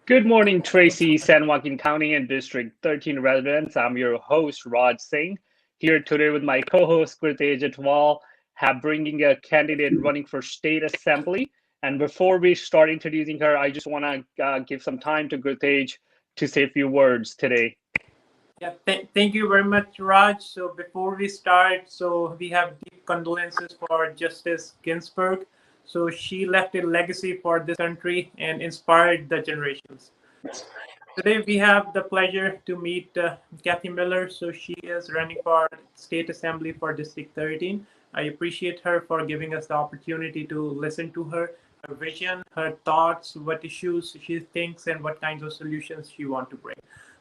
Good morning, Tracy, San Joaquin County and District 13 residents. I'm your host, Raj Singh, here today with my co-host, Kritesh Atwal, bringing a candidate running for state assembly. And before we start introducing her, I just want to give some time to Kritesh to say a few words today. Yeah, thank you very much, Raj. So before we start, so we have deep condolences for Justice Ginsburg. So she left a legacy for this country and inspired the generations. Today we have the pleasure to meet Kathy Miller. So she is running for State Assembly for District 13. I appreciate her for giving us the opportunity to listen to her vision, her thoughts, what issues she thinks, and what kinds of solutions she wants to bring.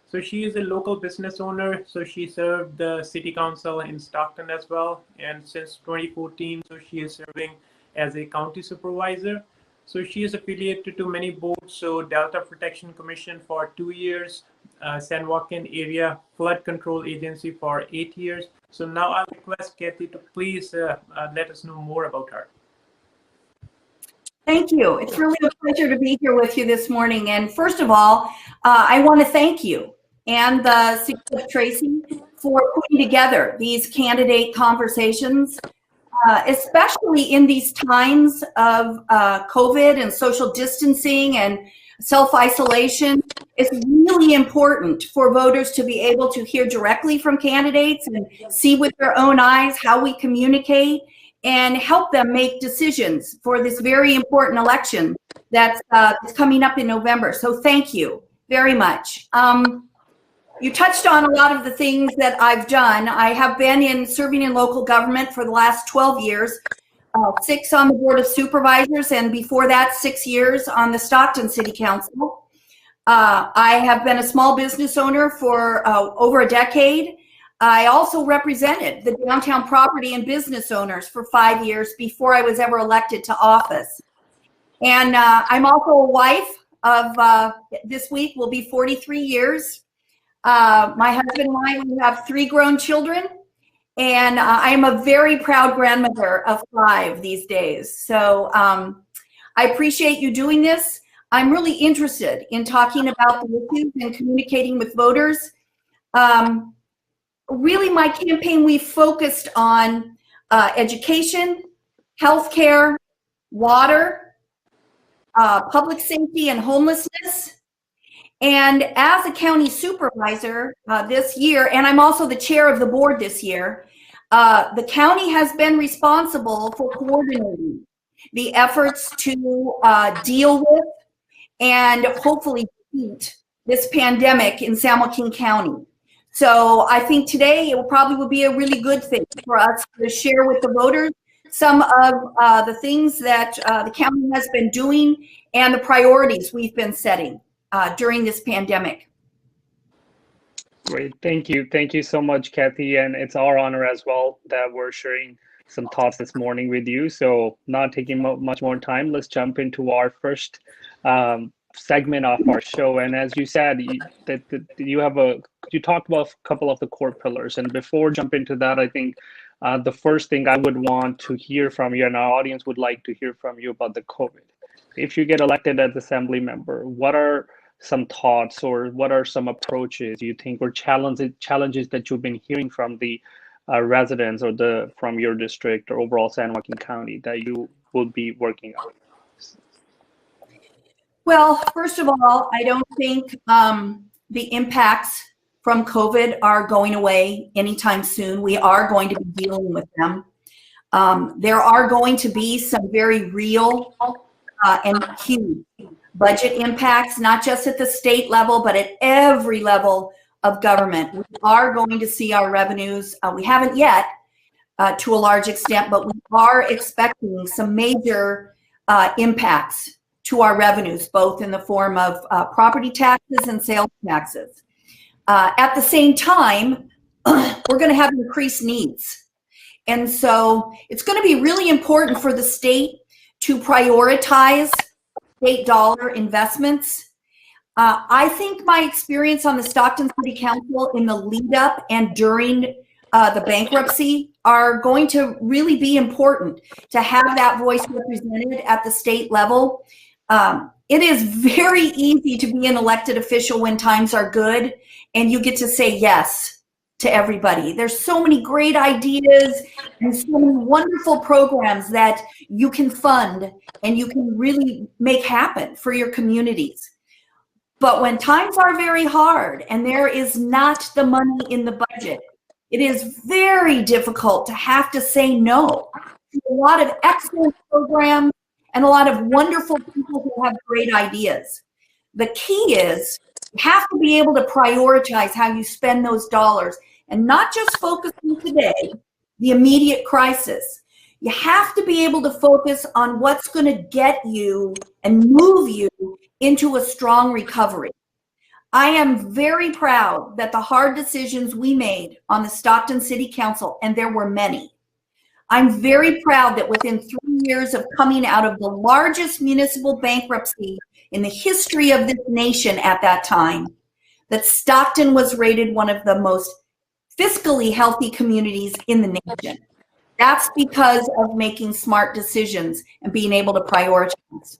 So she is a local business owner. So she served the city council in Stockton as well. And since 2014, so she is serving as a county supervisor. So she is affiliated to many boards. So Delta Protection Commission for 2 years, San Joaquin Area Flood Control Agency for 8 years. So now I request Kathy to please let us know more about her. Thank you. It's really a pleasure to be here with you this morning. And first of all, I want to thank you and the City of Tracy for putting together these candidate conversations, especially in these times of COVID and social distancing and self-isolation. It's really important for voters to be able to hear directly from candidates and see with their own eyes how we communicate and help them make decisions for this very important election that's coming up in November. So thank you very much. You touched on a lot of the things that I've done. I have been serving in local government for the last 12 years, 6 on the Board of Supervisors, and before that, 6 years on the Stockton City Council. I have been a small business owner for over a decade. I also represented the downtown property and business owners for 5 years before I was ever elected to office. And I'm also a wife of, this week will be 43 years. My husband and I, we have 3 grown children, and I am a very proud grandmother of 5 these days. So I appreciate you doing this. I'm really interested in talking about the issues and communicating with voters. Really, my campaign, we focused on education, healthcare, water, public safety, and homelessness. And as a county supervisor this year, and I'm also the chair of the board this year, the county has been responsible for coordinating the efforts to deal with and hopefully defeat this pandemic in San Joaquin County. So I think today it will be a really good thing for us to share with the voters some of the things that the county has been doing and the priorities we've been setting during this pandemic. Great, thank you. Thank you so much, Kathy. And it's our honor as well that we're sharing some thoughts this morning with you. So not taking much more time, let's jump into our first segment of our show. And as you said, you talked about a couple of the core pillars. And before jump into that, I think the first thing I would want to hear from you, and our audience would like to hear from you about the COVID. If you get elected as assembly member, what are some thoughts or what are some approaches you think or challenges that you've been hearing from the residents or from your district or overall San Joaquin County that you will be working on? Well, first of all, I don't think the impacts from COVID are going away anytime soon. We are going to be dealing with them. There are going to be some very real and huge budget impacts, not just at the state level, but at every level of government. We are going to see our revenues. We haven't yet to a large extent, but we are expecting some major impacts to our revenues, both in the form of property taxes and sales taxes. At the same time, we're going to have increased needs. And so it's going to be really important for the state to prioritize state dollar investments. I think my experience on the Stockton City Council in the lead up and during the bankruptcy are going to really be important to have that voice represented at the state level. It is very easy to be an elected official when times are good and you get to say yes to everybody. There's so many great ideas and so many wonderful programs that you can fund and you can really make happen for your communities. But when times are very hard and there is not the money in the budget, it is very difficult to have to say no to a lot of excellent programs and a lot of wonderful people who have great ideas. The key is you have to be able to prioritize how you spend those dollars and not just focus on today, the immediate crisis. You have to be able to focus on what's going to get you and move you into a strong recovery. I am very proud that the hard decisions we made on the Stockton City Council, and there were many, I'm very proud that within 3 years of coming out of the largest municipal bankruptcy in the history of this nation at that time, that Stockton was rated one of the most fiscally healthy communities in the nation. That's because of making smart decisions and being able to prioritize.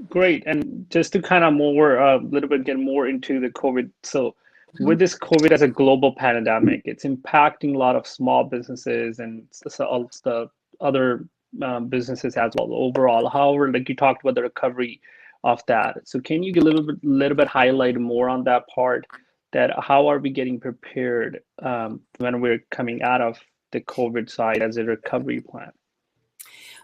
Great. And just to kind of more, a little bit get more into the COVID. So with this COVID as a global pandemic, it's impacting a lot of small businesses and all the other businesses as well overall. However, like you talked about the recovery of that. So can you get a little bit highlight more on that part, that how are we getting prepared when we're coming out of the COVID side as a recovery plan?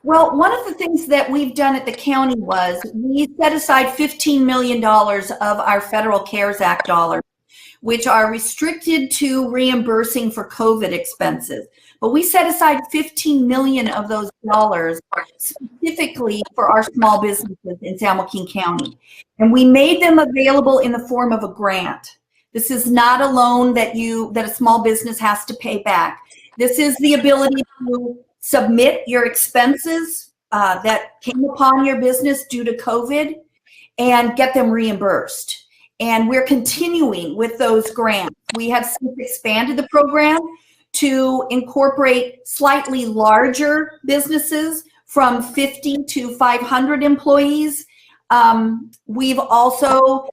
Well, one of the things that we've done at the county was we set aside $15 million of our federal CARES Act dollars, which are restricted to reimbursing for COVID expenses. But we set aside 15 million of those dollars specifically for our small businesses in San Joaquin County. And we made them available in the form of a grant. This is not a loan that a small business has to pay back. This is the ability to submit your expenses that came upon your business due to COVID and get them reimbursed. And we're continuing with those grants. We have since expanded the program to incorporate slightly larger businesses from 50 to 500 employees. We've also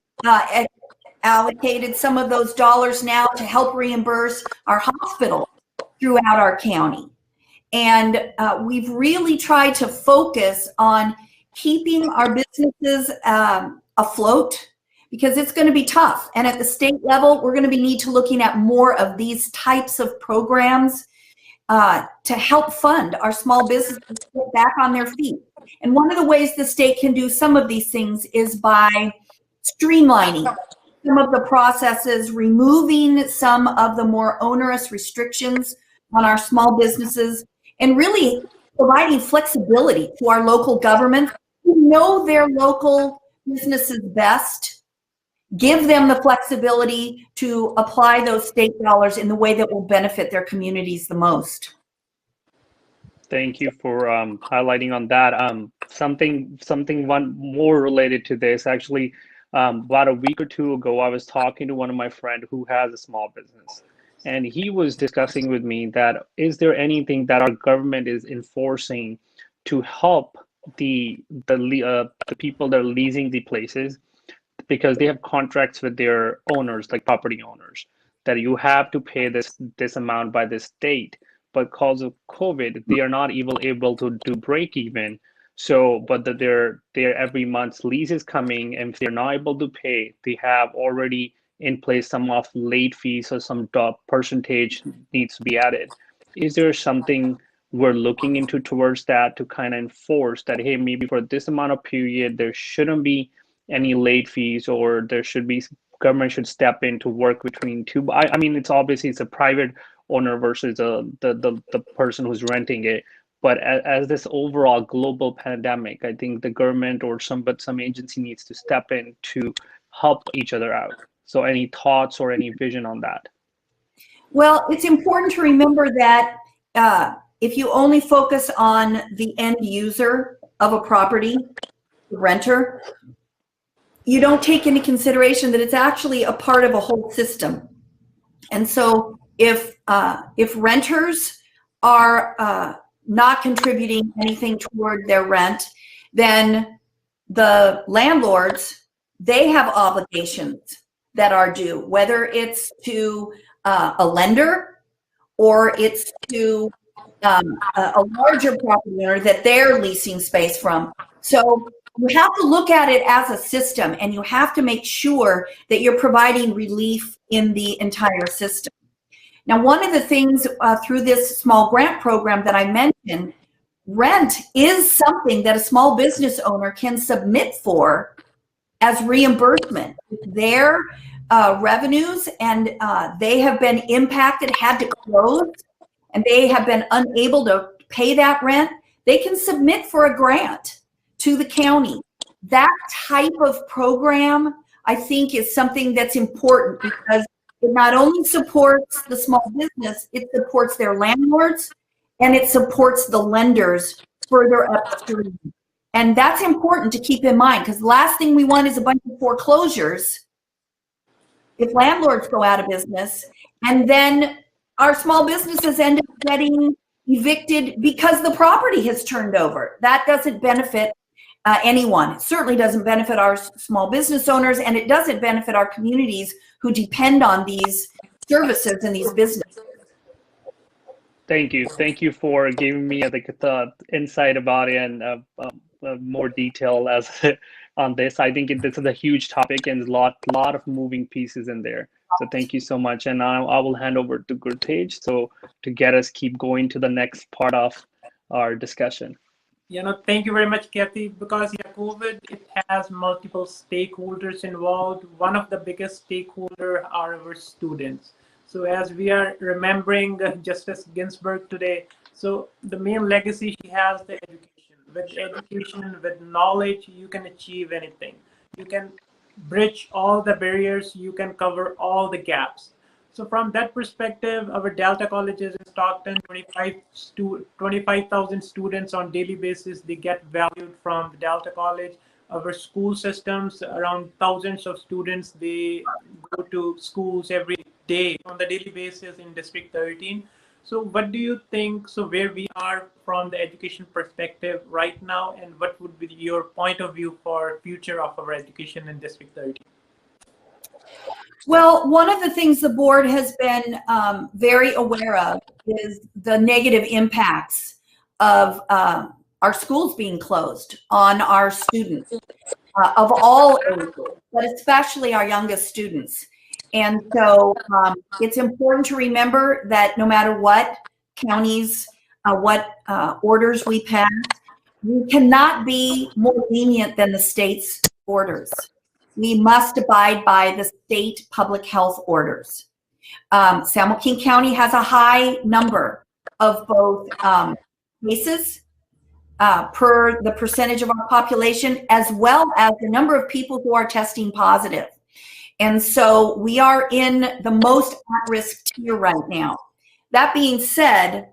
allocated some of those dollars now to help reimburse our hospitals throughout our county. And we've really tried to focus on keeping our businesses afloat, because it's going to be tough. And at the state level, we're going to need to looking at more of these types of programs to help fund our small businesses get back on their feet. And one of the ways the state can do some of these things is by streamlining some of the processes, removing some of the more onerous restrictions on our small businesses, and really providing flexibility to our local governments who know their local businesses best. Give them the flexibility to apply those state dollars in the way that will benefit their communities the most. Thank you for highlighting on that. One more related to this, actually, about a week or two ago, I was talking to one of my friends who has a small business, and he was discussing with me that is there anything that our government is enforcing to help the people that are leasing the places, because they have contracts with their owners, like property owners, that you have to pay this amount by this date. But because of COVID, they are not able to do break even. So, but that their every month's lease is coming, and if they're not able to pay, they have already in place some of late fees or some percentage needs to be added. Is there something we're looking into towards that to kind of enforce that, hey, maybe for this amount of period, there shouldn't be any late fees, or there should be, government should step in to work between two? I mean, it's obviously it's a private owner versus the person who's renting it. But as this overall global pandemic, I think the government or some agency needs to step in to help each other out. So any thoughts or any vision on that? Well, it's important to remember that if you only focus on the end user of a property, the renter, you don't take into consideration that it's actually a part of a whole system. And so if renters are not contributing anything toward their rent, then the landlords, they have obligations that are due, whether it's to a lender or it's to a larger property owner that they're leasing space from. So you have to look at it as a system, and you have to make sure that you're providing relief in the entire system. Now, one of the things through this small grant program that I mentioned, rent is something that a small business owner can submit for as reimbursement. Their revenues, and they have been impacted, had to close, and they have been unable to pay that rent, they can submit for a grant to the county. That type of program, I think, is something that's important, because it not only supports the small business, it supports their landlords, and it supports the lenders further upstream. And that's important to keep in mind, because the last thing we want is a bunch of foreclosures if landlords go out of business, and then our small businesses end up getting evicted because the property has turned over. That doesn't benefit anyone. It certainly doesn't benefit our small business owners, and it doesn't benefit our communities who depend on these services and these businesses. Thank you. Thank you for giving me the insight about it and more detail as on this. I think this is a huge topic and a lot of moving pieces in there. So thank you so much. And I will hand over to Gurtej so to get us keep going to the next part of our discussion. Thank you very much, Kathy, because COVID, it has multiple stakeholders involved. One of the biggest stakeholders are our students. So as we are remembering Justice Ginsburg today, so the main legacy she has, the education. With education, with knowledge, you can achieve anything. You can bridge all the barriers, you can cover all the gaps. So from that perspective, our Delta colleges in Stockton, 25,000 students on daily basis, they get valued from the Delta College. Our school systems, around thousands of students, they go to schools every day on the daily basis in District 13. So what do you think, so where we are from the education perspective right now, and what would be your point of view for future of our education in District 13? Well, one of the things the board has been very aware of is the negative impacts of our schools being closed on our students of all ages, but especially our youngest students. And so it's important to remember that no matter what counties, what orders we pass, we cannot be more lenient than the state's orders. We must abide by the state public health orders. San Joaquin County has a high number of both cases per the percentage of our population, as well as the number of people who are testing positive. And so we are in the most at-risk tier right now. That being said,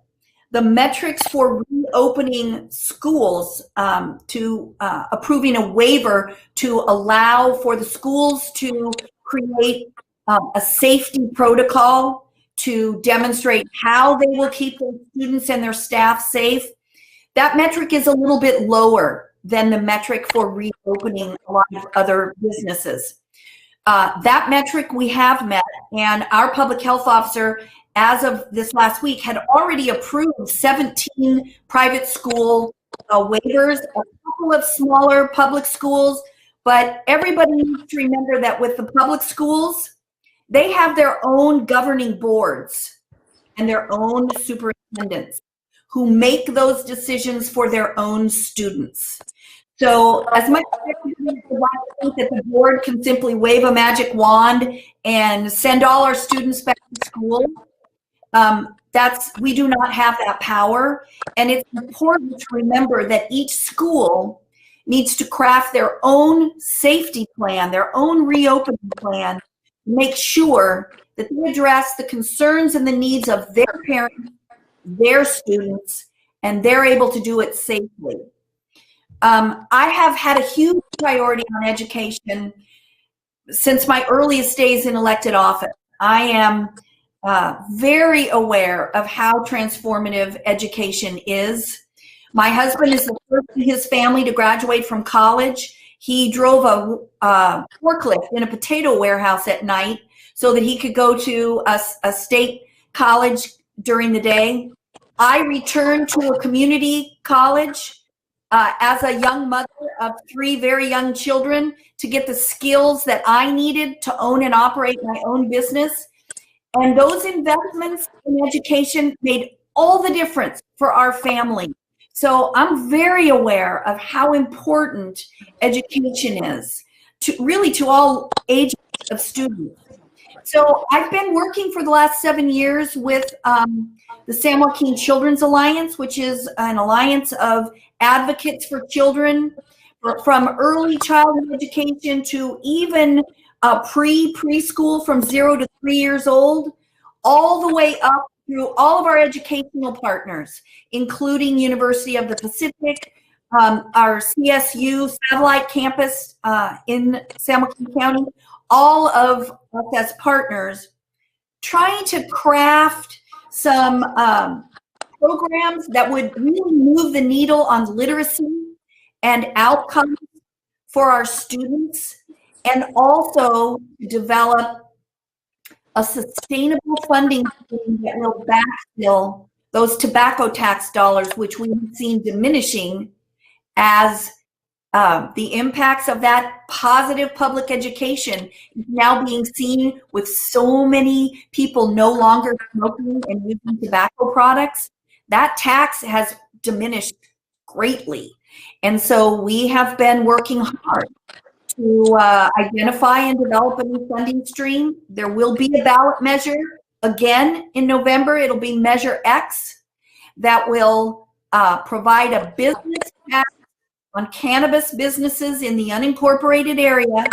the metrics for reopening schools, to approving a waiver to allow for the schools to create a safety protocol to demonstrate how they will keep their students and their staff safe, that metric is a little bit lower than the metric for reopening a lot of other businesses. That metric we have met, and our public health officer, as of this last week, had already approved 17 private school waivers, a couple of smaller public schools, but everybody needs to remember that with the public schools, they have their own governing boards and their own superintendents who make those decisions for their own students. So as much as everybody would like to think that the board can simply wave a magic wand and send all our students back to school, we do not have that power. And it's important to remember that each school needs to craft their own safety plan, their own reopening plan, make sure that they address the concerns and the needs of their parents, their students, and they're able to do it safely. I have had a huge priority on education since my earliest days in elected office. I am very aware of how transformative education is. My husband is the first in his family to graduate from college. He drove a forklift in a potato warehouse at night so that he could go to a state college during the day. I returned to a community college as a young mother of 3 very young children to get the skills that I needed to own and operate my own business. And those investments in education made all the difference for our family. So I'm very aware of how important education is to all ages of students. So I've been working for the last 7 years with the San Joaquin Children's Alliance, which is an alliance of advocates for children from early childhood education to even preschool from 0 to 3 years old, all the way up through all of our educational partners, including University of the Pacific, our CSU satellite campus in San Joaquin County, all of us as partners, trying to craft some programs that would really move the needle on literacy and outcomes for our students, and also develop a sustainable funding stream that will backfill those tobacco tax dollars, which we've seen diminishing as the impacts of that positive public education is now being seen with so many people no longer smoking and using tobacco products. That tax has diminished greatly. And so we have been working hard to identify and develop a new funding stream. There will be a ballot measure again in November. It'll be Measure X that will provide a business tax on cannabis businesses in the unincorporated area.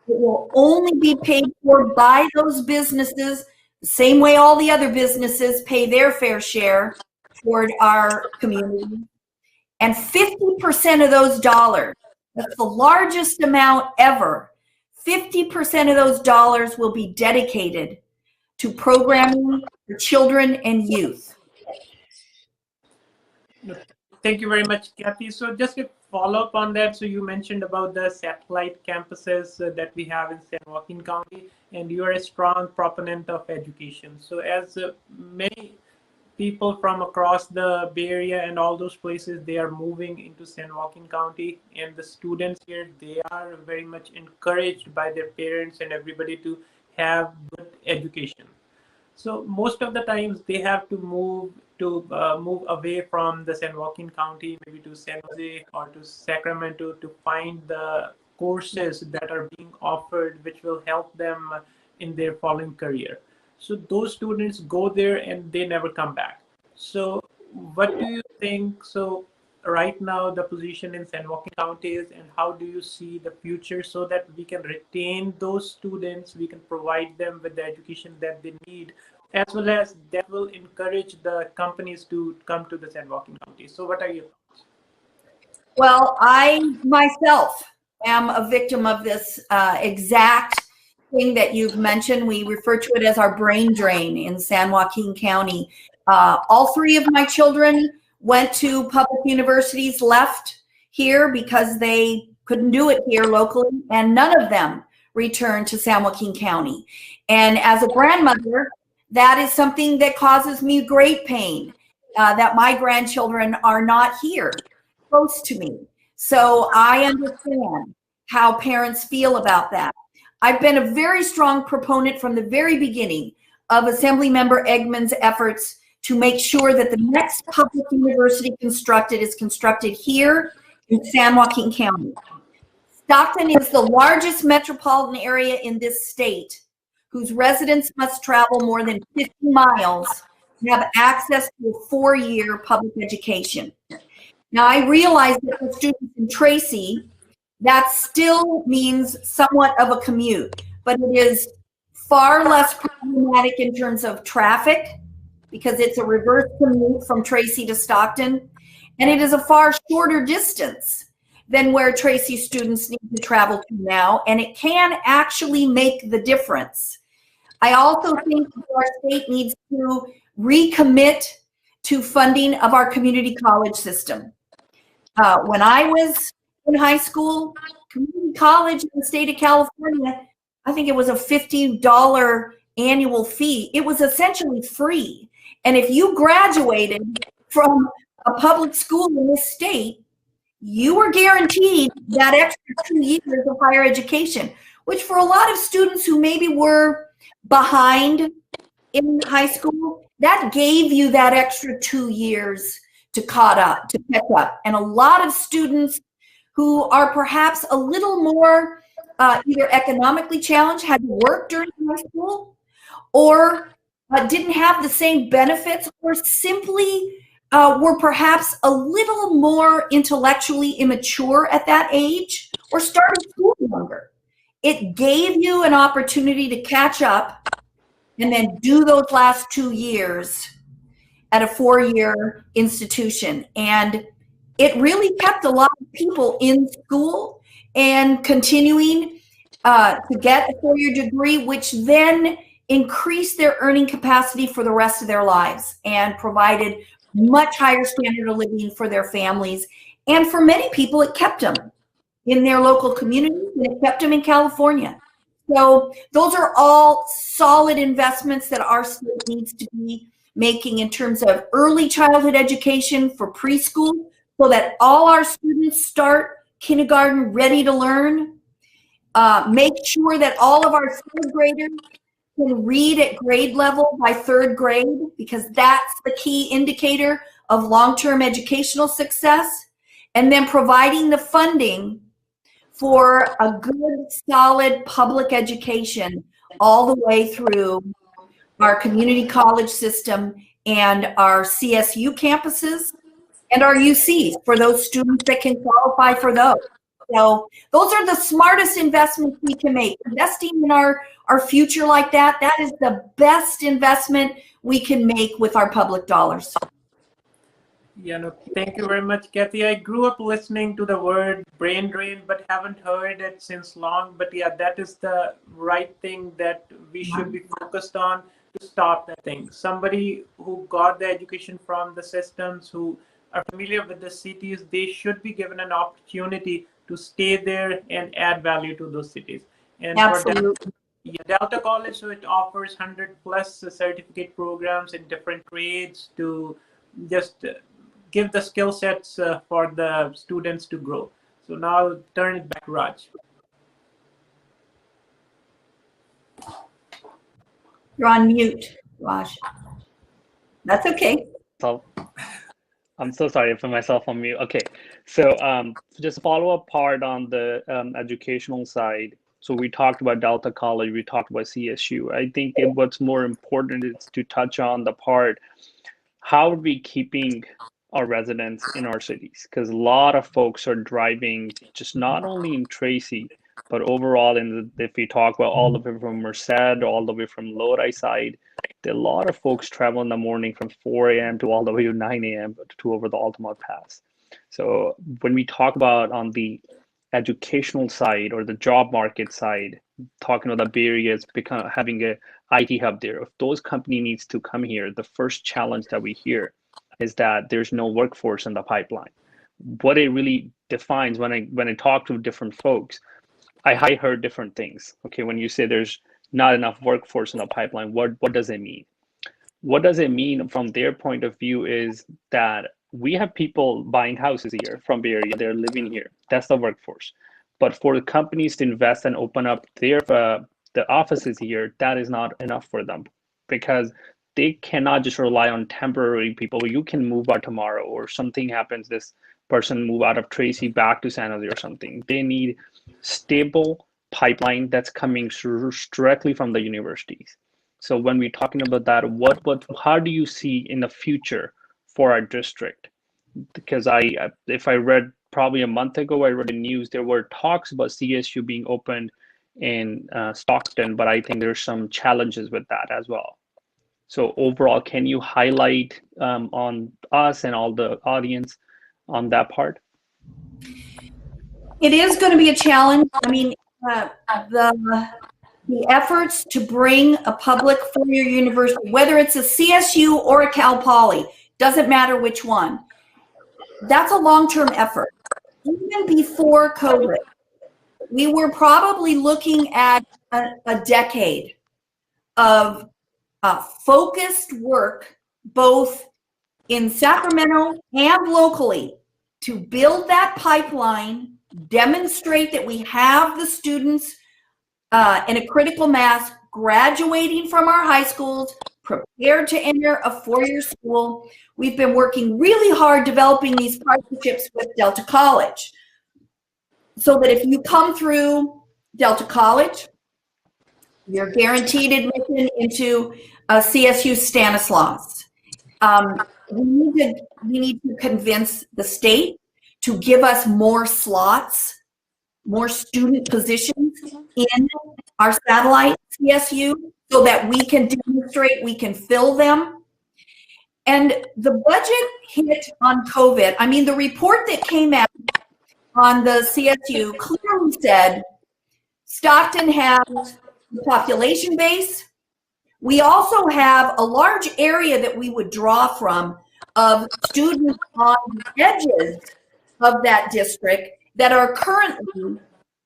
It will only be paid for by those businesses, the same way all the other businesses pay their fair share toward our community. And 50% of those dollars, that's the largest amount ever, 50% of those dollars will be dedicated to programming for children and youth. Thank you very much, Kathy. So just a follow-up on that. So you mentioned about the satellite campuses that we have in San Joaquin County, and you are a strong proponent of education. So as many people from across the Bay Area and all those places, they are moving into San Joaquin County, and the students here, they are very much encouraged by their parents and everybody to have good education. So most of the times they have to move away from the San Joaquin County, maybe to San Jose or to Sacramento, to find the courses that are being offered, which will help them in their following career. So those students go there and they never come back. So what do you think? So right now the position in San Joaquin County is, and how do you see the future so that we can retain those students, we can provide them with the education that they need, as well as that will encourage the companies to come to the San Joaquin County? So what are your thoughts? Well, I myself am a victim of this exact thing that you've mentioned. We refer to it as our brain drain in San Joaquin County. All 3 of my children went to public universities, left here because they couldn't do it here locally, and none of them returned to San Joaquin County. And as a grandmother, that is something that causes me great pain, that my grandchildren are not here close to me. So I understand how parents feel about that. I've been a very strong proponent from the very beginning of Assemblymember Eggman's efforts to make sure that the next public university constructed is constructed here in San Joaquin County. Stockton is the largest metropolitan area in this state, whose residents must travel more than 50 miles to have access to a 4-year public education. Now, I realize that for students in Tracy, that still means somewhat of a commute, but it is far less problematic in terms of traffic because it's a reverse commute from Tracy to Stockton, and it is a far shorter distance than where Tracy students need to travel to now, and it can actually make the difference. I also think our state needs to recommit to funding of our community college system. When I was in high school, community college in the state of California, I think it was a $50 annual fee. It was essentially free. And if you graduated from a public school in this state, you were guaranteed that extra 2 years of higher education, which for a lot of students who maybe were behind in high school, that gave you that extra 2 years to catch up. And a lot of students who are perhaps a little more either economically challenged, had to work during high school, or didn't have the same benefits, or simply were perhaps a little more intellectually immature at that age, or started school younger. It gave you an opportunity to catch up and then do those last 2 years at a 4-year institution. And it really kept a lot of people in school and continuing to get a 4-year degree, which then increased their earning capacity for the rest of their lives and provided much higher standard of living for their families. And for many people, it kept them in their local communities, and it kept them in California. So those are all solid investments that our state needs to be making in terms of early childhood education for preschool, so that all our students start kindergarten ready to learn. Make sure that all of our third graders can read at grade level by 3rd grade, because that's the key indicator of long-term educational success. And then providing the funding for a good, solid public education all the way through our community college system and our CSU campuses and our UCs for those students that can qualify for those. So those are the smartest investments we can make. Investing in our future like that, that is the best investment we can make with our public dollars. Yeah, no, thank you very much, Kathy. I grew up listening to the word brain drain, but haven't heard it since long. But yeah, that is the right thing that we should be focused on to stop that thing. Somebody who got the education from the systems, who are familiar with the cities, they should be given an opportunity to stay there and add value to those cities. And absolutely. For Delta College, so it offers 100+ certificate programs in different trades to just give the skill sets for the students to grow. So now I'll turn it back to Raj. You're on mute, Raj. That's okay. So, I'm so sorry for myself on mute. Okay, so just follow up part on the educational side. So we talked about Delta College, we talked about CSU. I think what's more important is to touch on the part, how are we keeping our residents in our cities? Because a lot of folks are driving, just not only in Tracy, but overall, if we talk about all the way from Merced, all the way from Lodi side, there are a lot of folks travel in the morning from 4 a.m. to all the way to 9 a.m. to over the Altamont Pass. So when we talk about on the educational side or the job market side, talking about the Bay Area is having a IT hub there. If those company needs to come here, the first challenge that we hear is that there's no workforce in the pipeline. What it really defines, when I talk to different folks, I heard different things. Okay, when you say there's not enough workforce in the pipeline, what does it mean? What does it mean from their point of view is that we have people buying houses here from Bay Area, they're living here. That's the workforce. But for the companies to invest and open up their the offices here, that is not enough for them, because they cannot just rely on temporary people. You can move out tomorrow, or something happens, this person move out of Tracy back to San Jose or something. They need stable pipeline that's coming directly from the universities. So when we're talking about that, how do you see in the future for our district? Because if I read probably a month ago, I read the news, there were talks about CSU being opened in Stockton, but I think there's some challenges with that as well. So overall, can you highlight on us and all the audience on that part? It is going to be a challenge. I mean, the efforts to bring a public 4-year university, whether it's a CSU or a Cal Poly, doesn't matter which one, that's a long-term effort. Even before COVID, we were probably looking at a decade of focused work, both in Sacramento and locally, to build that pipeline, demonstrate that we have the students in a critical mass graduating from our high schools, prepared to enter a four-year school. We've been working really hard developing these partnerships with Delta College, so that if you come through Delta College, you're guaranteed admission into CSU Stanislaus. We need to convince the state to give us more slots, more student positions in our satellite CSU, so that we can demonstrate we can fill them. And the budget hit on COVID. I mean, the report that came out on the CSU clearly said Stockton has the population base. We also have a large area that we would draw from of students on the edges of that district that are currently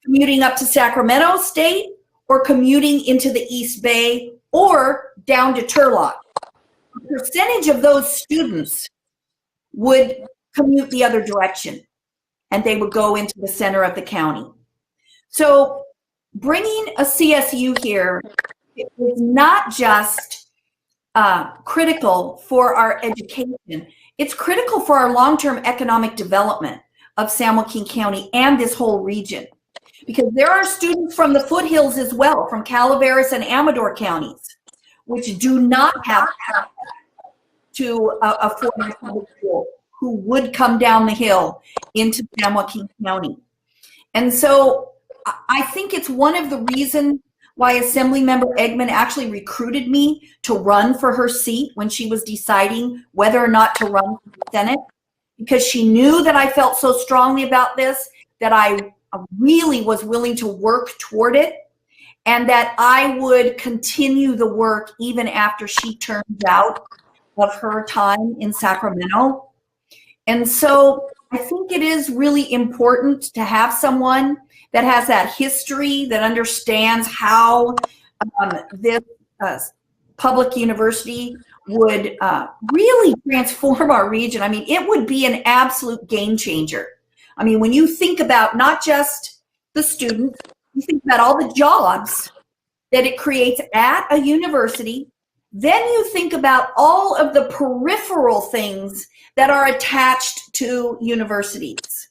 commuting up to Sacramento State or commuting into the East Bay or down to Turlock. A percentage of those students would commute the other direction, and they would go into the center of the county. So bringing a CSU here is not just critical for our education, it's critical for our long-term economic development of San Joaquin County and this whole region. Because there are students from the foothills as well, from Calaveras and Amador counties, which do not have access to a four-year public school, who would come down the hill into San Joaquin County. And so I think it's one of the reasons why Assemblymember Eggman actually recruited me to run for her seat when she was deciding whether or not to run for the Senate, because she knew that I felt so strongly about this, that I really was willing to work toward it, and that I would continue the work even after she turns out of her time in Sacramento. And so I think it is really important to have someone that has that history, that understands how this public university would really transform our region. I mean, it would be an absolute game changer. I mean, when you think about not just the students, you think about all the jobs that it creates at a university, then you think about all of the peripheral things that are attached to universities.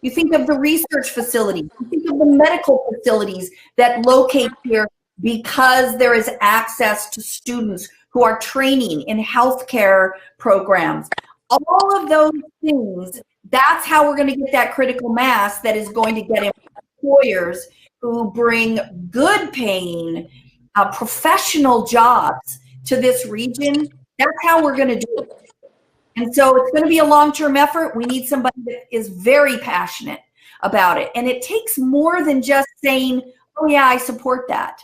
You think of the research facilities, you think of the medical facilities that locate here because there is access to students who are training in healthcare programs. All of those things, that's how we're going to get that critical mass that is going to get employers who bring good paying, professional jobs to this region. That's how we're going to do it. And so it's going to be a long-term effort. We need somebody that is very passionate about it. And it takes more than just saying, oh yeah, I support that.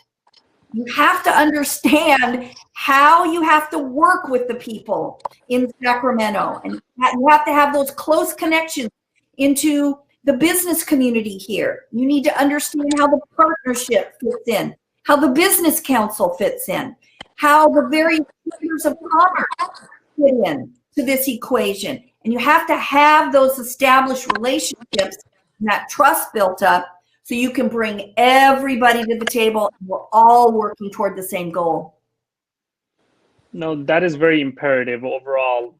You have to understand how you have to work with the people in Sacramento. And you have to have those close connections into the business community here. You need to understand how the partnership fits in, how the business council fits in, how the various chambers of commerce fit in to this equation. And you have to have those established relationships and that trust built up so you can bring everybody to the table and we're all working toward the same goal. No, that is very imperative overall,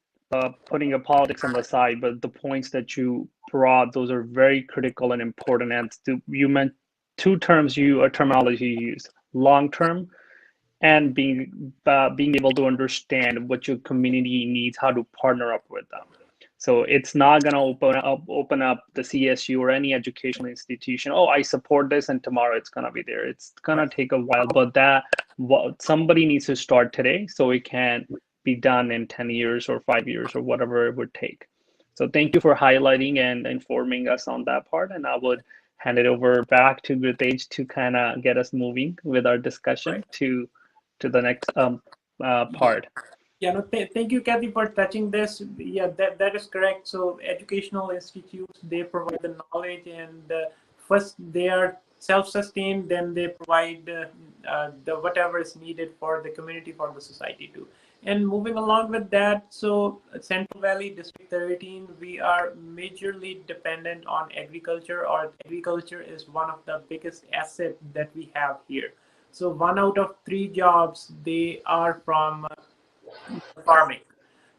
putting your politics on the side, but the points that you brought, those are very critical and important. And you meant two terms, a terminology you used, long-term and being able to understand what your community needs, how to partner up with them. So it's not going to open up the CSU or any educational institution. Oh, I support this, and tomorrow it's going to be there. It's going to take a while, but somebody needs to start today, so it can be done in 10 years or 5 years or whatever it would take. So thank you for highlighting and informing us on that part. And I would hand it over back to Gritesh to kind of get us moving with our discussion to the next part. Yeah, no, thank you, Kathy, for touching this. Yeah, that is correct. So educational institutes, they provide the knowledge and first they are self-sustained, then they provide the whatever is needed for the community, for the society too. And moving along with that, so Central Valley District 13, we are majorly dependent on agriculture, or agriculture is one of the biggest assets that we have here. So 1 out of 3 jobs, they are from farming.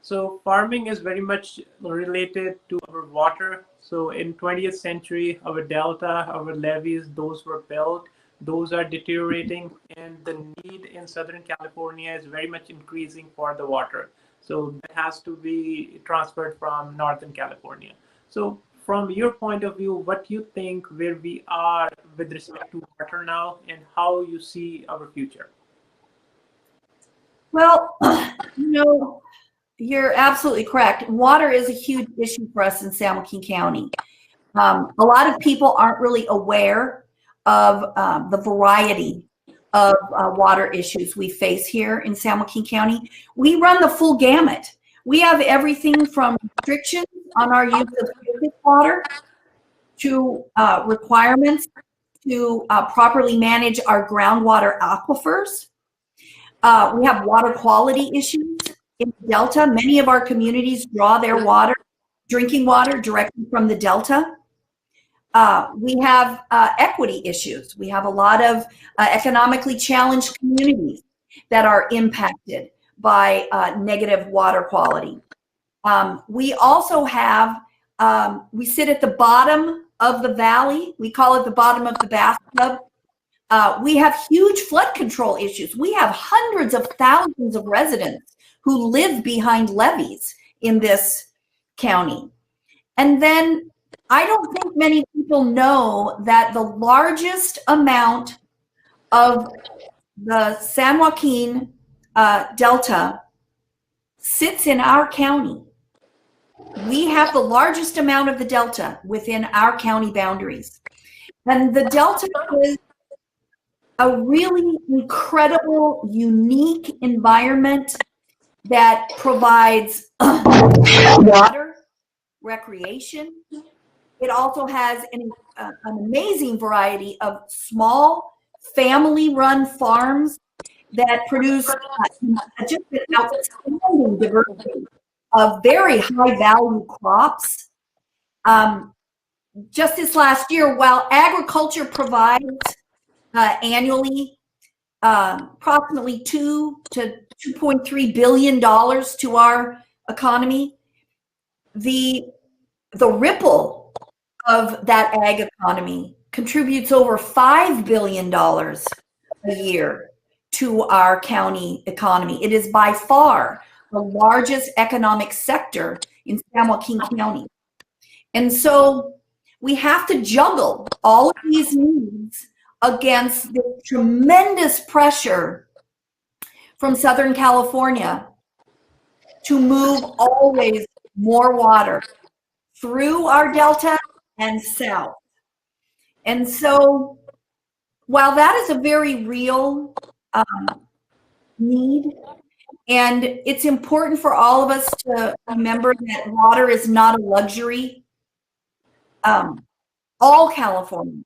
So farming is very much related to our water. So in 20th century, our delta, our levees, those were built, those are deteriorating, and the need in Southern California is very much increasing for the water. So that has to be transferred from Northern California. So from your point of view, what do you think where we are with respect to water now, and how you see our future? Well, you know, you're absolutely correct. Water is a huge issue for us in San Joaquin County. A lot of people aren't really aware of the variety of water issues we face here in San Joaquin County. We run the full gamut. We have everything from restrictions on our use of surface water to requirements to properly manage our groundwater aquifers. We have water quality issues in the Delta. Many of our communities draw their water, drinking water, directly from the Delta. We have equity issues. We have a lot of economically challenged communities that are impacted by negative water quality. We also have, we sit at the bottom of the valley. We call it the bottom of the bathtub. We have huge flood control issues. We have hundreds of thousands of residents who live behind levees in this county. And then I don't think many people know that the largest amount of the San Joaquin Delta sits in our county. We have the largest amount of the Delta within our county boundaries. And the Delta is a really incredible, unique environment that provides water, recreation. It also has an amazing variety of small family-run farms that produce just an outstanding diversity of very high-value crops. Just this last year, while agriculture provides annually approximately $2 to $2.3 billion to our economy, the ripple of that ag economy contributes over $5 billion a year to our county economy. It is by far the largest economic sector in San Joaquin County. And so we have to juggle all of these needs against the tremendous pressure from Southern California to move always more water through our Delta and south. And so while that is a very real need, and it's important for all of us to remember that water is not a luxury, all Californians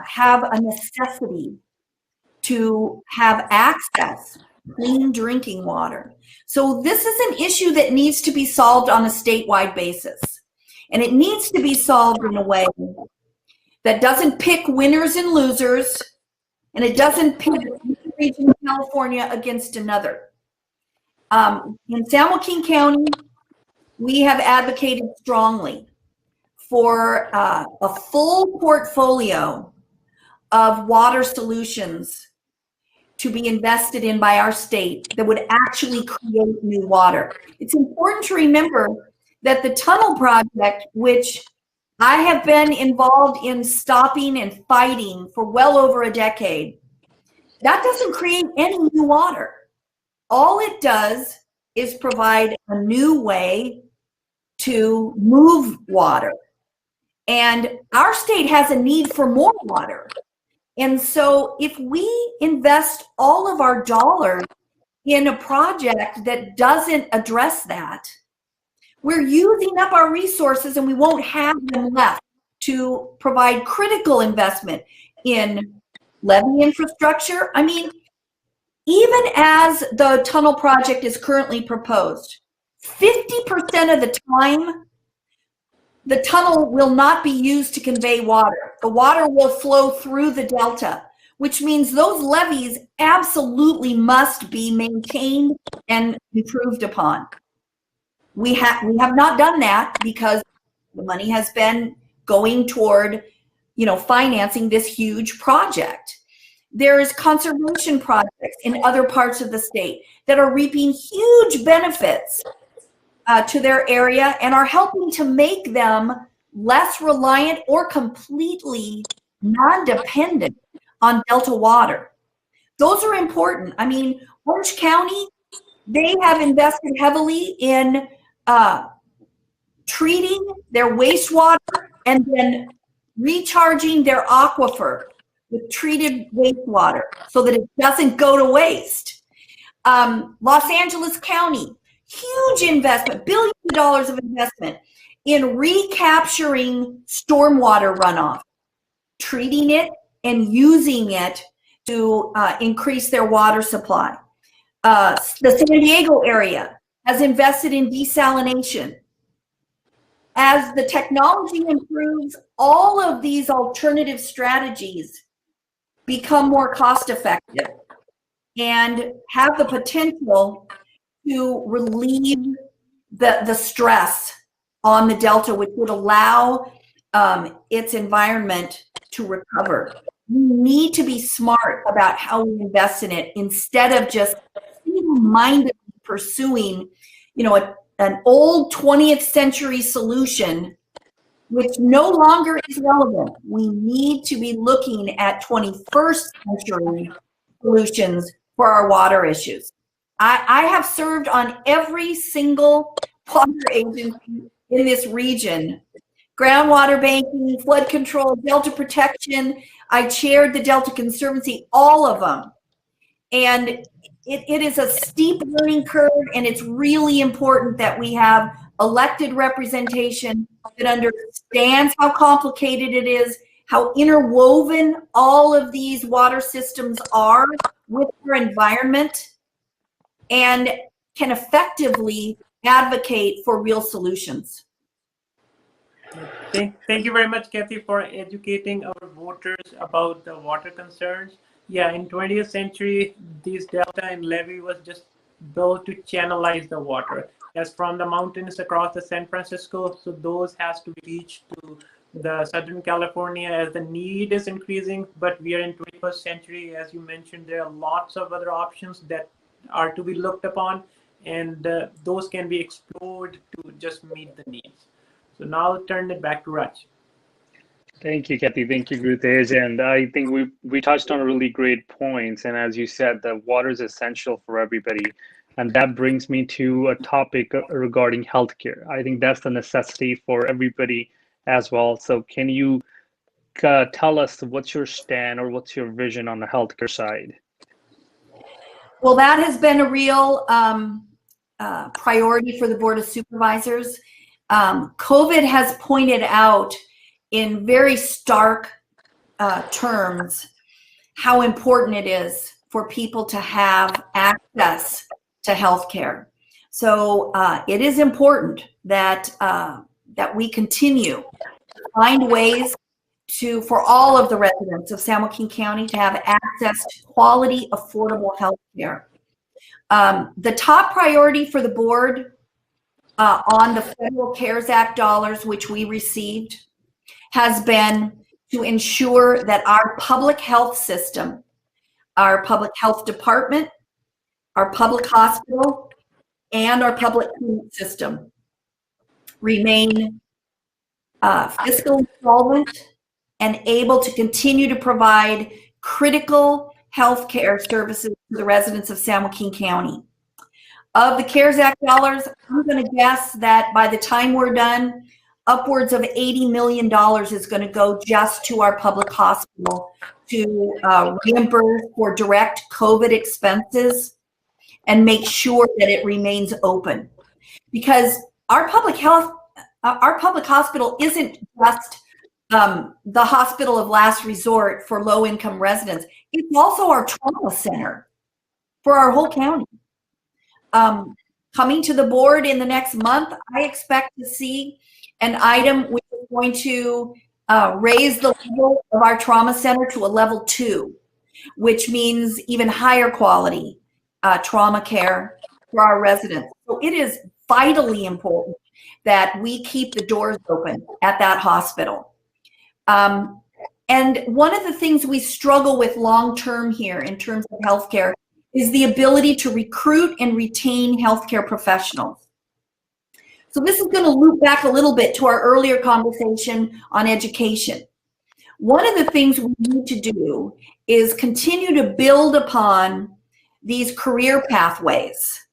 have a necessity to have access to clean drinking water. So this is an issue that needs to be solved on a statewide basis. And it needs to be solved in a way that doesn't pick winners and losers, and it doesn't pit one region of California against another. In San Joaquin County, we have advocated strongly for a full portfolio of water solutions to be invested in by our state that would actually create new water. It's important to remember that the tunnel project, which I have been involved in stopping and fighting for well over a decade, that doesn't create any new water. All it does is provide a new way to move water. And our state has a need for more water. And so if we invest all of our dollars in a project that doesn't address that, we're using up our resources and we won't have them left to provide critical investment in levee infrastructure. I mean, even as the tunnel project is currently proposed, 50% of the time, the tunnel will not be used to convey water. The water will flow through the delta, which means those levees absolutely must be maintained and improved upon. We have not done that because the money has been going toward, financing this huge project. There's conservation projects in other parts of the state that are reaping huge benefits to their area and are helping to make them less reliant or completely non-dependent on Delta water. Those are important. I mean, Orange County, they have invested heavily in treating their wastewater and then recharging their aquifer with treated wastewater so that it doesn't go to waste. Los Angeles County, huge investment, billions of dollars of investment in recapturing stormwater runoff, treating it and using it to increase their water supply. The San Diego area has invested in desalination. As the technology improves, all of these alternative strategies become more cost effective and have the potential to relieve the stress on the Delta, which would allow its environment to recover. We need to be smart about how we invest in it instead of just single-mindedly pursuing, an old 20th century solution which no longer is relevant. We need to be looking at 21st century solutions for our water issues. I have served on every single water agency in this region: groundwater banking, flood control, Delta protection. I chaired the Delta Conservancy, all of them. And it is a steep learning curve, and it's really important that we have elected representation that understands how complicated it is, how interwoven all of these water systems are with our environment, and can effectively advocate for real solutions. Thank you very much, Kathy, for educating our voters about the water concerns. Yeah, in 20th century, these delta and levee was just built to channelize the water. As from the mountains across the San Francisco, so those has to be reached to the Southern California as the need is increasing. But we are in 21st century, as you mentioned, there are lots of other options that are to be looked upon, and those can be explored to just meet the needs. So now I'll turn it back to Raj. Thank you, Kathy. Thank you, Grutej. And I think we touched on really great points. And as you said, the water is essential for everybody. And that brings me to a topic regarding healthcare. I think that's the necessity for everybody as well. So can you tell us what's your stand or what's your vision on the healthcare side? Well, that has been a real priority for the Board of Supervisors. COVID has pointed out in very stark terms how important it is for people to have access to healthcare. So it is important that that we continue to find ways for all of the residents of San Joaquin County to have access to quality, affordable healthcare. The top priority for the board on the Federal CARES Act dollars, which we received, has been to ensure that our public health system, our public health department, our public hospital, and our public clinic system remain fiscally solvent and able to continue to provide critical health care services to the residents of San Joaquin County. Of the CARES Act dollars, I'm going to guess that by the time we're done, upwards of $80 million is going to go just to our public hospital to reimburse for direct COVID expenses and make sure that it remains open. Because our public hospital isn't just the hospital of last resort for low-income residents. It's also our trauma center for our whole county. Coming to the board in the next month, I expect to see an item which is going to raise the level of our trauma center to a level 2, which means even higher quality trauma care for our residents. So it is vitally important that we keep the doors open at that hospital. And one of the things we struggle with long-term here in terms of healthcare is the ability to recruit and retain healthcare professionals. So this is going to loop back a little bit to our earlier conversation on education. One of the things we need to do is continue to build upon these career pathways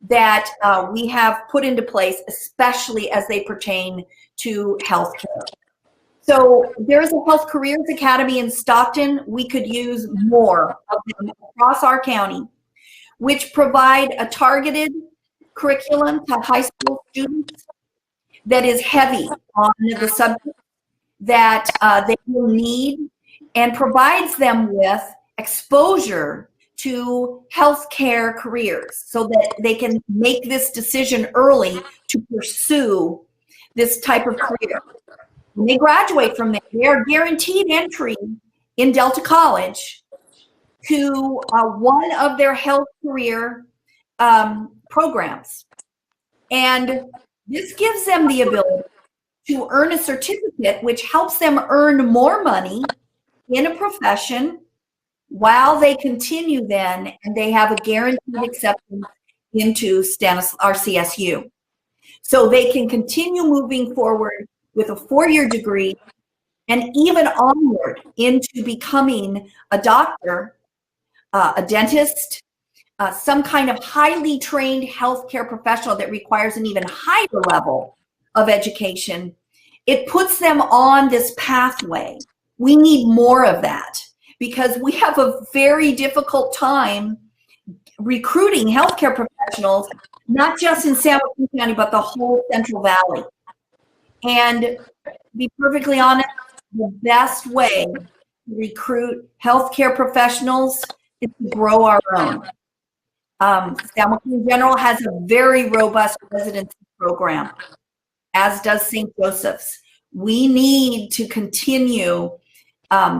that we have put into place, especially as they pertain to healthcare. So there's a Health Careers Academy in Stockton. We could use more of them across our county, which provide a targeted curriculum to high school students that is heavy on the subject that they will need, and provides them with exposure to healthcare careers so that they can make this decision early to pursue this type of career. When they graduate from there, they are guaranteed entry in Delta College to one of their health career programs. And this gives them the ability to earn a certificate, which helps them earn more money in a profession while they continue then, and they have a guaranteed acceptance into CSU. So they can continue moving forward with a 4-year degree and even onward into becoming a doctor, a dentist, some kind of highly trained healthcare professional that requires an even higher level of education. It puts them on this pathway. We need more of that because we have a very difficult time recruiting healthcare professionals, not just in San Joaquin County, but the whole Central Valley. And to be perfectly honest, the best way to recruit healthcare professionals is to grow our own. San Joaquin General has a very robust residency program, as does St. Joseph's. We need to continue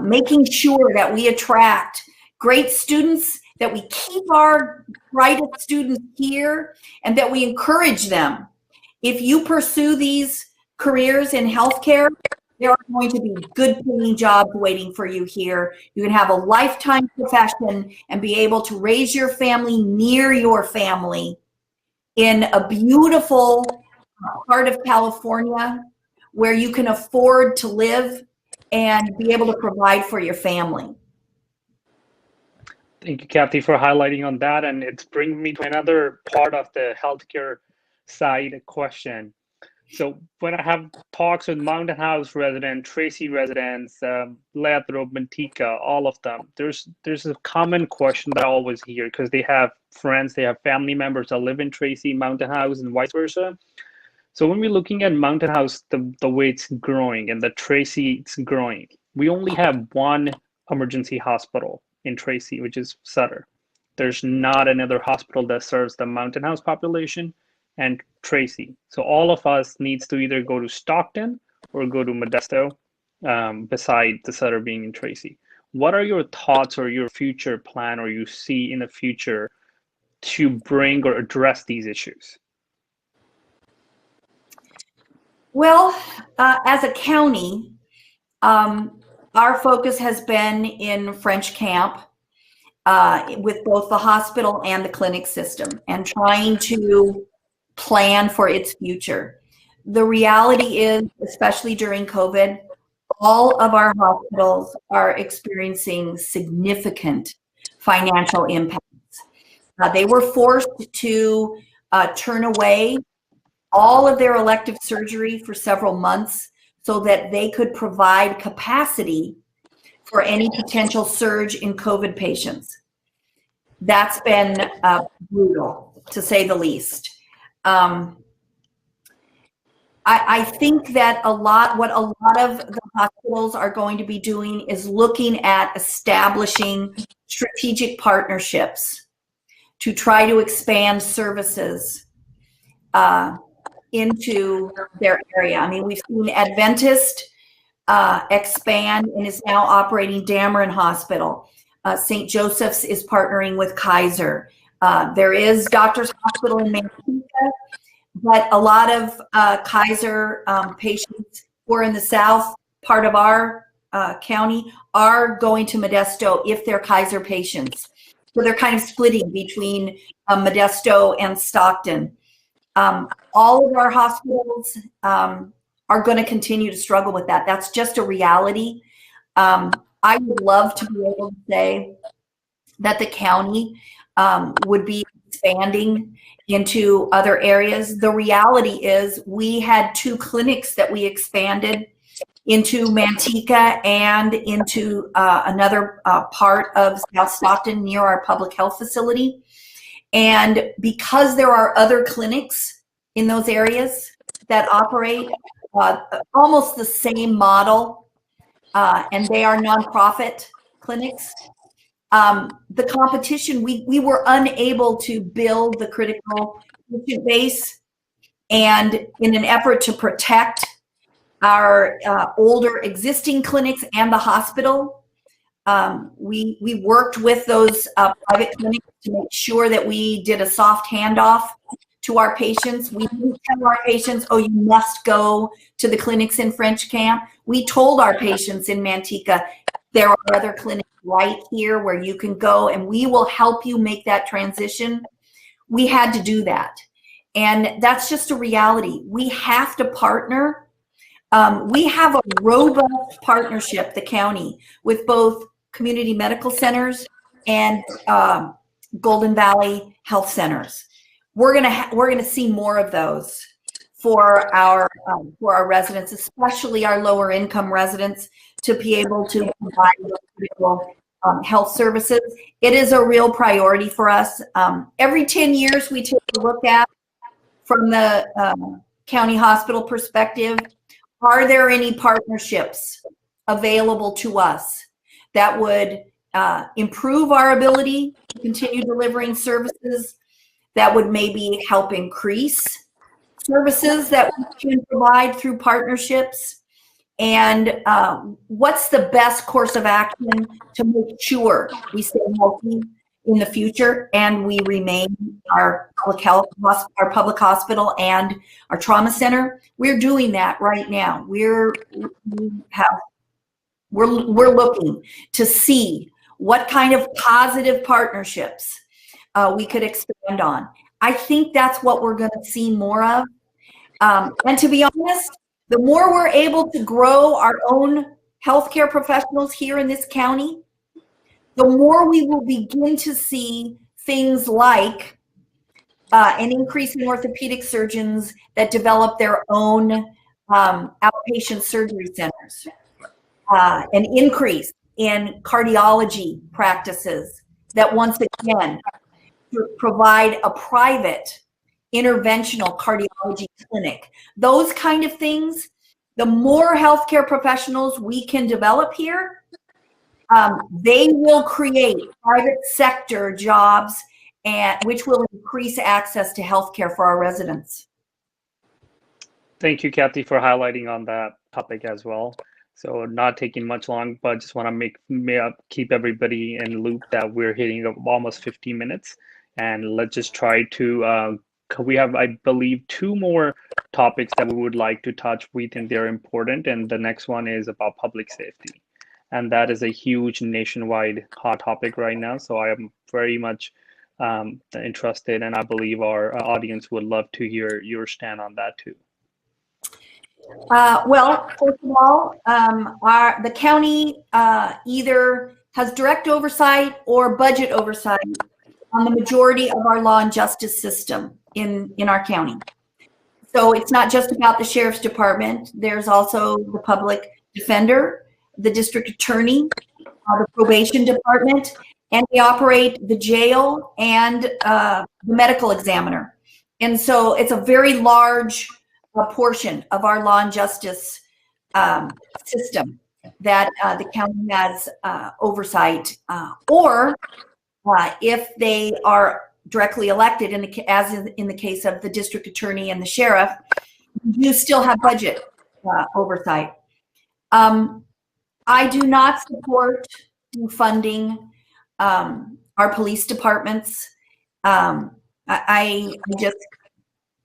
making sure that we attract great students, that we keep our brightest students here, and that we encourage them. If you pursue these careers in healthcare, there are going to be good paying jobs waiting for you here. You can have a lifetime profession and be able to raise your family near your family in a beautiful part of California where you can afford to live and be able to provide for your family. Thank you, Kathy, for highlighting on that. And it's bringing me to another part of the healthcare side question. So when I have talks with Mountain House residents, Tracy residents, Lathrop, Manteca, all of them, there's a common question that I always hear because they have friends, they have family members that live in Tracy, Mountain House, and vice versa. So when we're looking at Mountain House, the way it's growing and the Tracy it's growing, we only have one emergency hospital in Tracy, which is Sutter. There's not another hospital that serves the Mountain House population and Tracy. So all of us needs to either go to Stockton or go to Modesto, beside the Sutter being in Tracy. What are your thoughts or your future plan or you see in the future to bring or address these issues? Well, as a county, our focus has been in French Camp with both the hospital and the clinic system and trying to plan for its future. The reality is, especially during COVID, all of our hospitals are experiencing significant financial impacts. They were forced to turn away all of their elective surgery for several months so that they could provide capacity for any potential surge in COVID patients. That's been I think that what a lot of the hospitals are going to be doing is looking at establishing strategic partnerships to try to expand services into their area. I mean, we've seen Adventist expand and is now operating Dameron Hospital. St. Joseph's is partnering with Kaiser. There is Doctors Hospital in Mankato, but a lot of Kaiser patients who are in the south part of our county are going to Modesto if they're Kaiser patients. So they're kind of splitting between Modesto and Stockton. All of our hospitals are going to continue to struggle with that. That's just a reality. I would love to be able to say that the county would be expanding into other areas. The reality is we had 2 clinics that we expanded into Manteca and into another part of South Stockton near our public health facility. And because there are other clinics in those areas that operate almost the same model, and they are nonprofit clinics, the competition, we were unable to build the critical patient base. And in an effort to protect our older existing clinics and the hospital, we worked with those private clinics to make sure that we did a soft handoff to our patients. We didn't tell our patients, oh, you must go to the clinics in French Camp. We told our patients in Manteca, there are other clinics right here where you can go and we will help you make that transition. We had to do that. And that's just a reality. We have to partner. We have a robust partnership, the county, with both community medical centers and Golden Valley Health Centers. We're gonna see more of those for our residents, especially our lower income residents, to be able to provide critical health services. It is a real priority for us. Every 10 years, we take a look at, from the county hospital perspective, are there any partnerships available to us that would improve our ability to continue delivering services, that would maybe help increase services that we can provide through partnerships? And what's the best course of action to make sure we stay healthy in the future and we remain our public health, our public hospital and our trauma center? We're doing that right now. We're looking to see what kind of positive partnerships we could expand on. I think that's what we're going to see more of. And to be honest, the more we're able to grow our own healthcare professionals here in this county, the more we will begin to see things like an increase in orthopedic surgeons that develop their own outpatient surgery centers, an increase in cardiology practices that once again provide a private interventional cardiology clinic. Those kind of things, the more healthcare professionals we can develop here, they will create private sector jobs, and which will increase access to healthcare for our residents. Thank you, Kathy, for highlighting on that topic as well. So not taking much long, but just want to keep everybody in the loop that we're hitting almost 50 minutes. And let's just try to, we have, I believe, 2 more topics that we would like to touch. We think they're important. And the next one is about public safety. And that is a huge nationwide hot topic right now. So I am very much interested, and I believe our audience would love to hear your stand on that too. Well, first of all, the county either has direct oversight or budget oversight on the majority of our law and justice system in our county. So it's not just about the sheriff's department. There's also the public defender, the district attorney, the probation department, and we operate the jail and the medical examiner. And so it's a very large a portion of our law and justice system that the county has oversight, or if they are directly elected, as in the case of the district attorney and the sheriff, you still have budget oversight. I do not support defunding our police departments.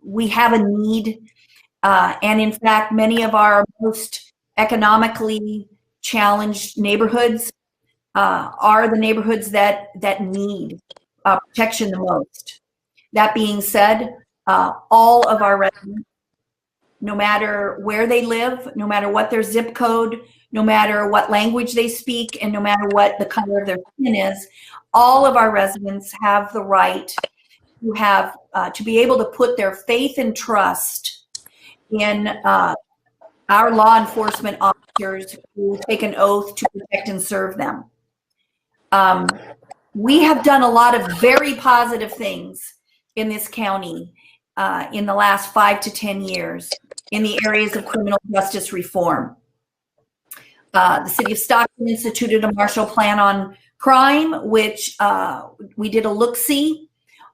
We have a need, and in fact, many of our most economically challenged neighborhoods are the neighborhoods that need protection the most. That being said, all of our residents, no matter where they live, no matter what their zip code, no matter what language they speak, and no matter what the color of their skin is, all of our residents have the right to have to be able to put their faith and trust in our law enforcement officers who take an oath to protect and serve them. We have done a lot of very positive things in this county in the last 5 to 10 years in the areas of criminal justice reform. The city of Stockton instituted a Marshall Plan on Crime, which we did a look-see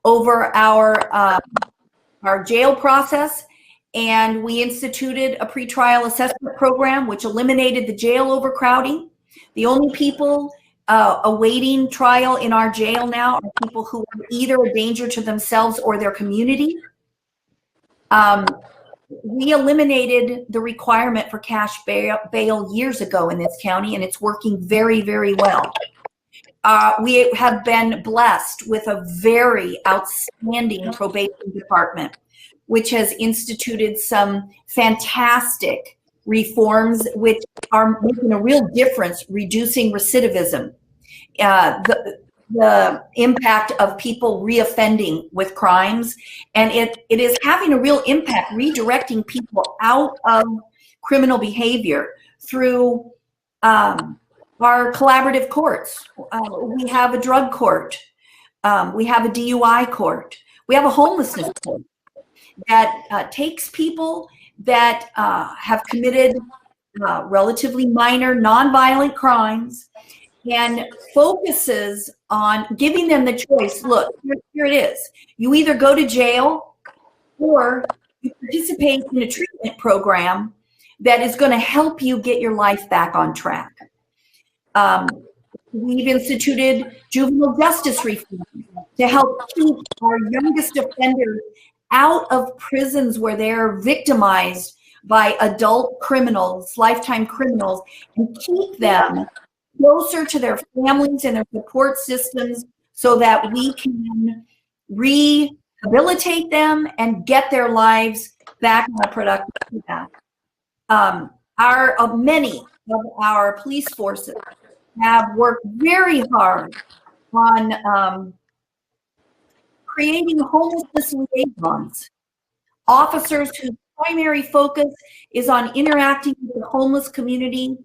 over our jail process, and we instituted a pretrial assessment program which eliminated the jail overcrowding. The only people awaiting trial in our jail now are people who are either a danger to themselves or their community. We eliminated the requirement for cash bail years ago in this county, and it's working very, very well. We have been blessed with a very outstanding probation department, which has instituted some fantastic reforms which are making a real difference, reducing recidivism, the impact of people reoffending with crimes, and it is having a real impact redirecting people out of criminal behavior through our collaborative courts. We have a drug court, we have a DUI court, we have a homelessness court that takes people that have committed relatively minor nonviolent crimes and focuses on giving them the choice. Look, here it is. You either go to jail or you participate in a treatment program that is going to help you get your life back on track. We've instituted juvenile justice reform to help keep our youngest offenders out of prisons where they're victimized by adult criminals, lifetime criminals, and keep them closer to their families and their support systems so that we can rehabilitate them and get their lives back on a productive path. Many of our police forces have worked very hard on creating homelessness liaisons, officers whose primary focus is on interacting with the homeless community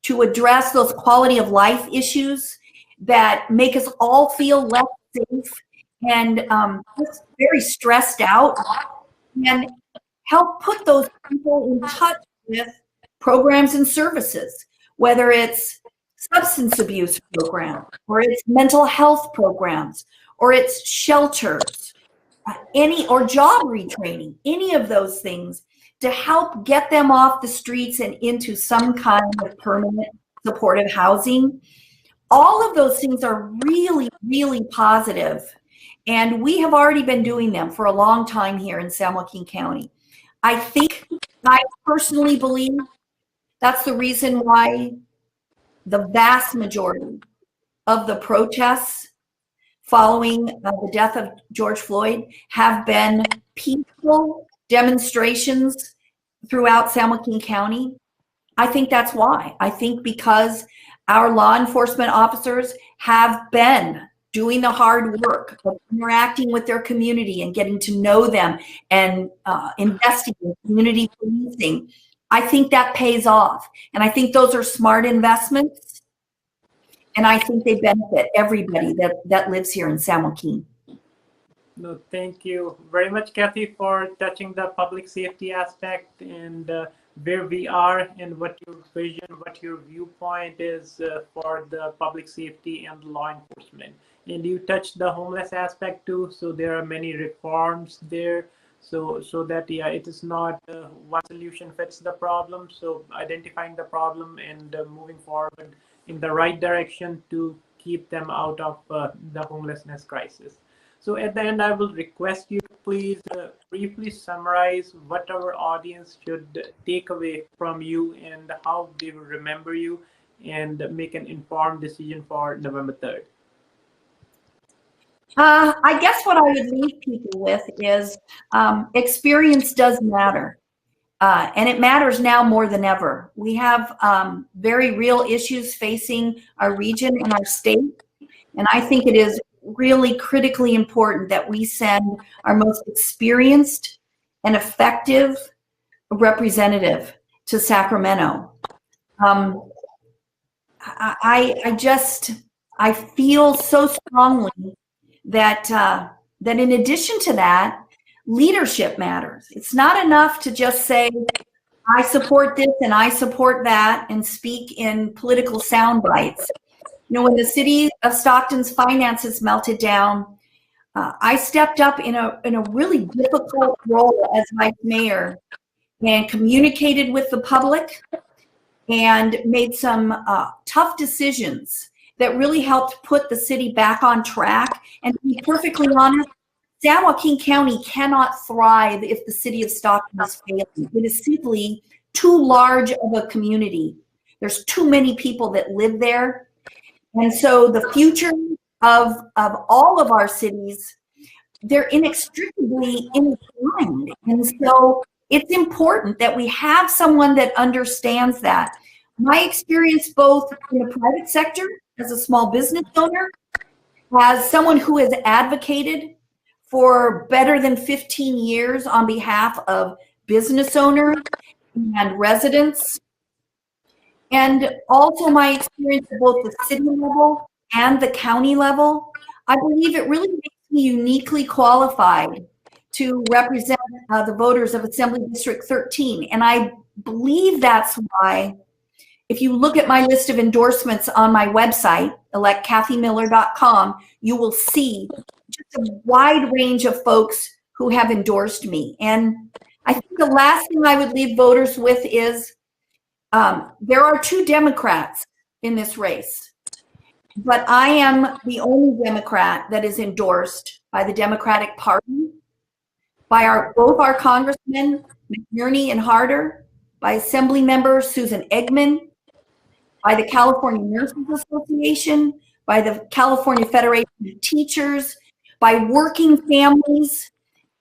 to address those quality of life issues that make us all feel less safe and just very stressed out, and help put those people in touch with programs and services, whether it's substance abuse programs, or it's mental health programs, or it's shelters, or job retraining, any of those things to help get them off the streets and into some kind of permanent supportive housing. All of those things are really, really positive, and we have already been doing them for a long time here in San Joaquin County. I personally believe that's the reason why the vast majority of the protests following the death of George Floyd have been peaceful demonstrations throughout San Joaquin County. I think that's why. I think because our law enforcement officers have been doing the hard work of interacting with their community and getting to know them and investing in community policing. I think that pays off. And I think those are smart investments. And I think they benefit everybody that lives here in San Joaquin. No, thank you very much, Kathy, for touching the public safety aspect and where we are and what your vision, what your viewpoint is for the public safety and law enforcement. And you touched the homeless aspect too. So there are many reforms there. So that yeah, it is not one solution fits the problem. So identifying the problem and moving forward in the right direction to keep them out of the homelessness crisis. So at the end, I will request you to please briefly summarize what our audience should take away from you and how they will remember you and make an informed decision for November 3rd. I guess what I would leave people with is experience does matter. And it matters now more than ever. We have very real issues facing our region and our state. And I think it is really critically important that we send our most experienced and effective representative to Sacramento. I feel so strongly that that in addition to that, leadership matters. It's not enough to just say, I support this and I support that and speak in political sound bites. You know, when the city of Stockton's finances melted down, I stepped up in a really difficult role as vice mayor and communicated with the public and made some tough decisions that really helped put the city back on track. And to be perfectly honest, San Joaquin County cannot thrive if the city of Stockton is failing. It is simply too large of a community. There's too many people that live there. And so the future of all of our cities, they're inextricably intertwined. And so it's important that we have someone that understands that. My experience both in the private sector as a small business owner, as someone who has advocated for better than 15 years on behalf of business owners and residents, and also my experience at both the city level and the county level, I believe it really makes me uniquely qualified to represent the voters of Assembly District 13. And I believe that's why, if you look at my list of endorsements on my website, electkathymiller.com, you will see just a wide range of folks who have endorsed me. And I think the last thing I would leave voters with is there are two Democrats in this race, but I am the only Democrat that is endorsed by the Democratic Party, by both our congressmen, McNerney and Harder, by Assembly member Susan Eggman, by the California Nurses Association, by the California Federation of Teachers, by working families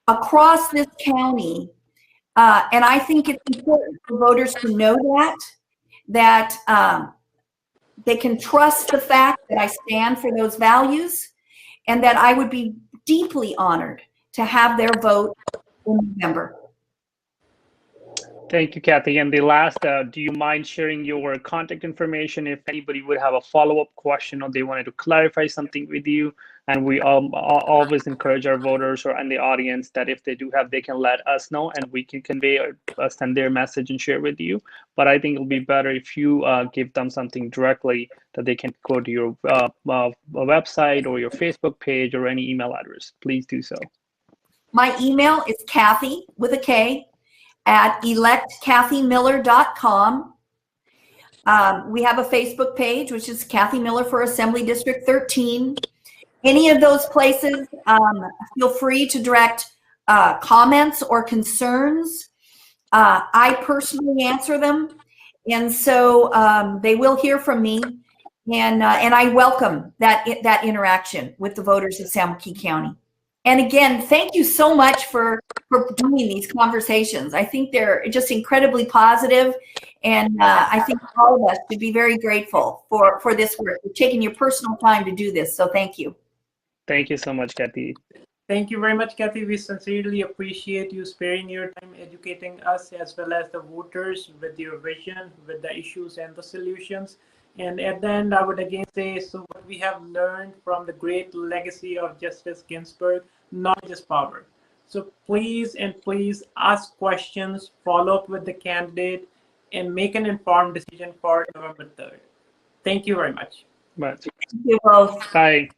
across this county. And I think it's important for voters to know that they can trust the fact that I stand for those values and that I would be deeply honored to have their vote in November. Thank you, Kathy. And the last, do you mind sharing your contact information if anybody would have a follow-up question or they wanted to clarify something with you? And we always encourage our voters or and the audience that if they do have, they can let us know and we can convey or send their message and share with you. But I think it'll be better if you give them something directly that they can go to your website or your Facebook page or any email address. Please do so. My email is Kathy with a K at electkathymiller.com. We have a Facebook page, which is Kathy Miller for Assembly District 13. Any of those places, feel free to direct comments or concerns. I personally answer them, and so they will hear from me, and I welcome that interaction with the voters of San Joaquin County. And again, thank you so much for doing these conversations. I think they're just incredibly positive, and I think all of us should be very grateful for this work. You've taken your personal time to do this, so thank you. Thank you so much, Kathy. Thank you very much, Kathy. We sincerely appreciate you sparing your time educating us as well as the voters with your vision, with the issues and the solutions. And at the end, I would again say, so what we have learned from the great legacy of Justice Ginsburg, knowledge is power. So please and please ask questions, follow up with the candidate, and make an informed decision for November 3rd. Thank you very much. But Thank you both. bye.